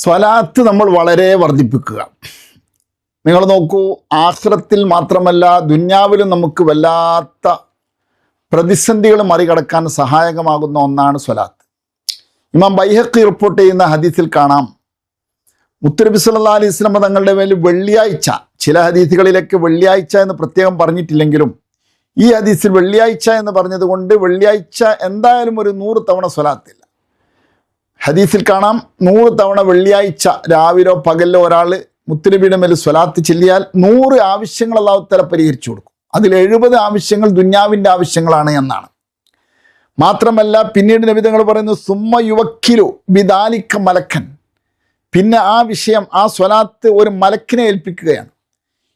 സ്വലാത്ത് നമ്മൾ വളരെ വർദ്ധിപ്പിക്കുക. നിങ്ങൾ നോക്കൂ, ആഖിറത്തിൽ മാത്രമല്ല ദുന്യാവിലും നമുക്ക് വല്ലാത്ത പ്രതിസന്ധികൾ മറികടക്കാൻ സഹായകമാകുന്ന ഒന്നാണ് സ്വലാത്ത്. ഇമാം ബൈഹഖി റിപ്പോർട്ട് ചെയ്യുന്ന ഹദീസിൽ കാണാം, മുത്തുനബി സല്ലല്ലാഹു അലൈഹി വസല്ലം തങ്ങളുടെ മേൽ വെള്ളിയാഴ്ച, ചില ഹദീസുകളിലൊക്കെ വെള്ളിയാഴ്ച എന്ന് പ്രത്യേകം പറഞ്ഞിട്ടില്ലെങ്കിലും ഈ ഹദീസിൽ വെള്ളിയാഴ്ച എന്ന് പറഞ്ഞതുകൊണ്ട് വെള്ളിയാഴ്ച എന്തായാലും ഒരു 100 തവണ സ്വലാത്തില്ല. ഹദീസിൽ കാണാം 100 തവണ വെള്ളിയാഴ്ച രാവിലോ പകലിലോ ഒരാൾ മുത്തുനബിയുടെ മേൽ സ്വലാത്ത് ചൊല്ലിയാൽ 100 ആവശ്യങ്ങൾ അല്ലാഹു തആല പരിഹരിച്ചു കൊടുക്കും. അതിൽ 70 ആവശ്യങ്ങൾ ദുന്യാവിൻ്റെ ആവശ്യങ്ങളാണ് എന്നാണ്. മാത്രമല്ല പിന്നീട് നബി തങ്ങൾ പറയുന്നു, സുമ്മ യുവക്കിലു ബിദാലിക മലക്കൻ, പിന്നെ ആ വിഷയം, ആ സ്വലാത്ത് ഒരു മലക്കിനെ ഏൽപ്പിക്കുകയാണ്.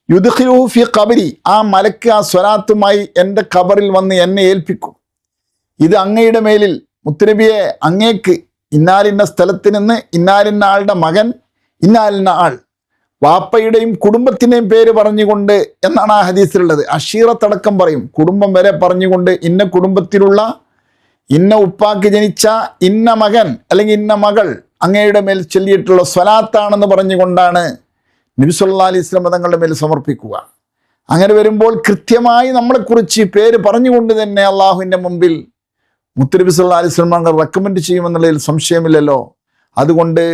യുദ്ഖിലുഹു ഫി ഖബരി, ആ മലക്ക് ആ സ്വലാത്തുമായി എൻ്റെ ഖബറിൽ വന്ന് എന്നെ ഏൽപ്പിക്കും. ഇത് അങ്ങയുടെ മേലിൽ മുത്തുനബിയെ, അങ്ങേക്ക് ഇന്നാലിന്ന സ്ഥലത്ത് നിന്ന് ഇന്നാലിന്ന ആളുടെ മകൻ, ഇന്നാലിന്ന ആൾ, വാപ്പയുടെയും കുടുംബത്തിൻ്റെയും പേര് പറഞ്ഞുകൊണ്ട് എന്നാണ് ആ ഹദീസിലുള്ളത്. അഷീറത്തടക്കം പറയും, കുടുംബം വരെ പറഞ്ഞുകൊണ്ട് ഇന്ന കുടുംബത്തിലുള്ള ഇന്ന ഉപ്പാക്ക് ജനിച്ച ഇന്ന മകൻ അല്ലെങ്കിൽ ഇന്ന മകൾ അങ്ങയുടെ മേൽ ചൊല്ലിയിട്ടുള്ള സ്വലാത്താണെന്ന് പറഞ്ഞുകൊണ്ടാണ് നബി സല്ലല്ലാഹു അലൈഹി വസല്ലം തങ്ങളുടെ മേൽ സമർപ്പിക്കുക. അങ്ങനെ വരുമ്പോൾ കൃത്യമായി നമ്മളെക്കുറിച്ച് പേര് പറഞ്ഞുകൊണ്ട് തന്നെ അള്ളാഹുവിൻ്റെ മുമ്പിൽ മുത്തുനബി സല്ലല്ലാഹു അലൈഹി വസല്ലം റെക്കമെൻഡ് ചെയ്യുമെന്നുള്ളതിൽ സംശയമില്ലല്ലോ. അതുകൊണ്ട്